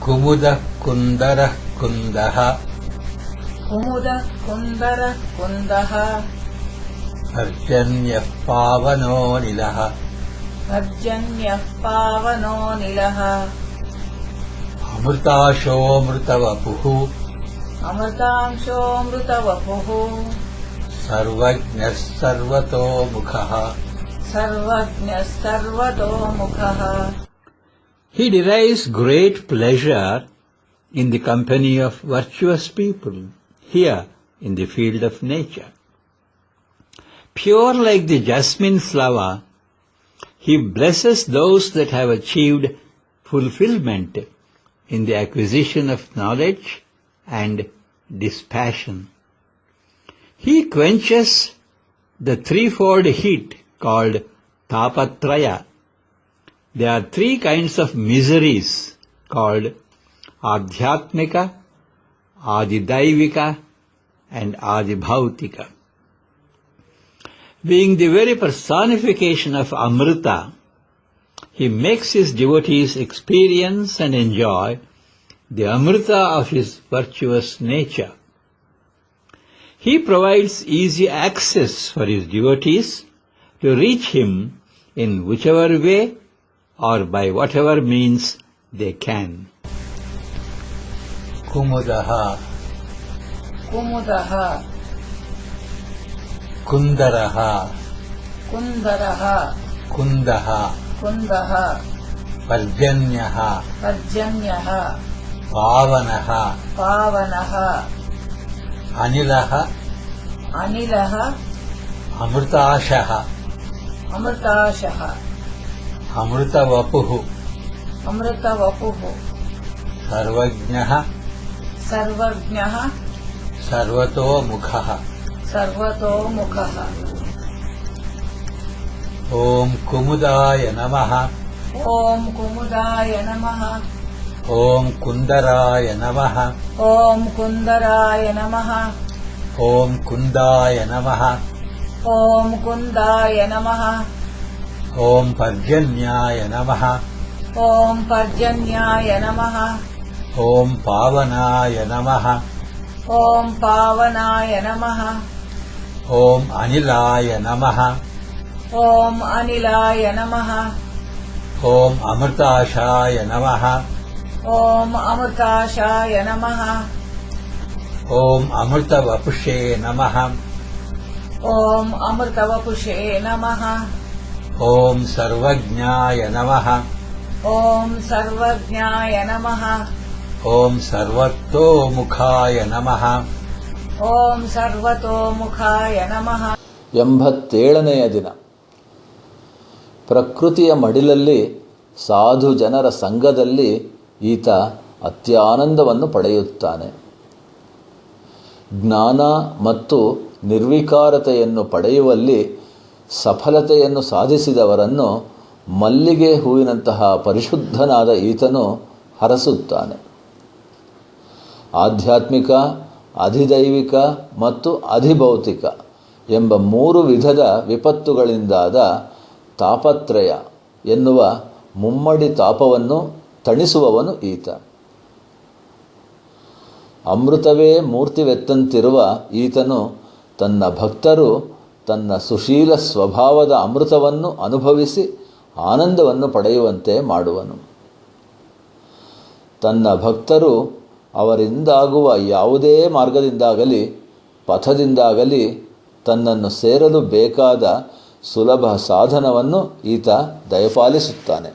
कुमुदः कुन्दरः कुन्दः कुमुदः कुन्दरः कुन्दः पर्जन्यः पावनो निलः पर्जन्यः पावनो निलः अमृताशोऽमृतवपुः अमृतांशोऽमृतवपुः सर्वज्ञः सर्वतोमुखः सर्वज्ञः सर्वतोमुखः. He derives great pleasure in the company of virtuous people here in the field of nature. Pure like the jasmine flower, he blesses those that have achieved fulfillment in the acquisition of knowledge and dispassion. He quenches the threefold heat called tapatraya. There are three kinds of miseries called adhyatmika, adidaivika and adibhautika. Being the very personification of Amrita, he makes his devotees experience and enjoy the Amrita of his virtuous nature. He provides easy access for his devotees to reach him in whichever way or by whatever means they can. Kumudaha, कुमुदः Kundaraha, कुन्दरः Kundaha, कुन्दः Parjanyaha, पर्जन्यः Pavanaha, पावनः Anilaha, अनिलः Amritashaha, अमृताशः Amritavapuhu, अमृतवपुः Sarvajnaha, सर्वज्ञः Sarvatomukhah. सर्वतोमुखः. Om Kumudaya Namaha, ॐ कुमुदाय नमः. Om Kundaraya Namaha, ॐ कुन्दराय नमः. Om Kundaya Namaha, ॐ कुन्दाय नमः. Om Parjanyaya Namaha, ॐ पर्जन्याय नमः. Om Pavanaya Namaha, ॐ पावनाय नमः. Om Anilaya Namaha, ॐ अनिलाय नमः. Om Amritashaya Namaha, ॐ अमृताशाय नमः. Om Amritavapushe Namaha, ॐ अमृतवपुषे नमः. Om Sarvajnaya Namaha, ॐ सर्वज्ञाय नमः. Om Sarvatomukhaya Namaha. ॐ सर्वतोमुखाय नमः. 87ನೆಯ ದಿನ. ಪ್ರಕೃತಿಯ ಮಡಿಲಲ್ಲಿ ಸಾಧು ಜನರ ಸಂಘದಲ್ಲಿ ಈತ ಅತ್ಯಾನಂದವನ್ನು ಪಡೆಯುತ್ತಾನೆ. ಜ್ಞಾನ ಮತ್ತು ನಿರ್ವಿಕಾರತೆಯನ್ನು ಪಡೆಯುವಲ್ಲಿ ಸಫಲತೆಯನ್ನು ಸಾಧಿಸಿದವರನ್ನು ಮಲ್ಲಿಗೆ ಹೂವಿನಂತಹ ಪರಿಶುದ್ಧನಾದ ಈತನು ಹರಸುತ್ತಾನೆ. ಆಧ್ಯಾತ್ಮಿಕ, ಅಧಿದೈವಿಕ ಮತ್ತು ಅಧಿಭೌತಿಕ ಎಂಬ 3 ವಿಧದ ವಿಪತ್ತುಗಳಿಂದಾದ ತಾಪತ್ರಯ ಎನ್ನುವ ಮುಮ್ಮಡಿ ತಾಪವನ್ನು ತಣಿಸುವವನು ಈತ. ಅಮೃತವೇ ಮೂರ್ತಿವೆತ್ತಂತಿರುವ ಈತನು ತನ್ನ ಭಕ್ತರು ತನ್ನ ಸುಶೀಲ ಸ್ವಭಾವದ ಅಮೃತವನ್ನು ಅನುಭವಿಸಿ ಆನಂದವನ್ನು ಪಡೆಯುವಂತೆ ಮಾಡುವನು. ತನ್ನ ಭಕ್ತರು ಅವರಿಂದಾಗುವ ಯಾವುದೇ ಮಾರ್ಗದಿಂದಾಗಲಿ ಪಥದಿಂದಾಗಲಿ ತನ್ನನ್ನು ಸೇರಲು ಬೇಕಾದ ಸುಲಭ ಸಾಧನವನ್ನು ಈತ ದಯಪಾಲಿಸುತ್ತಾನೆ.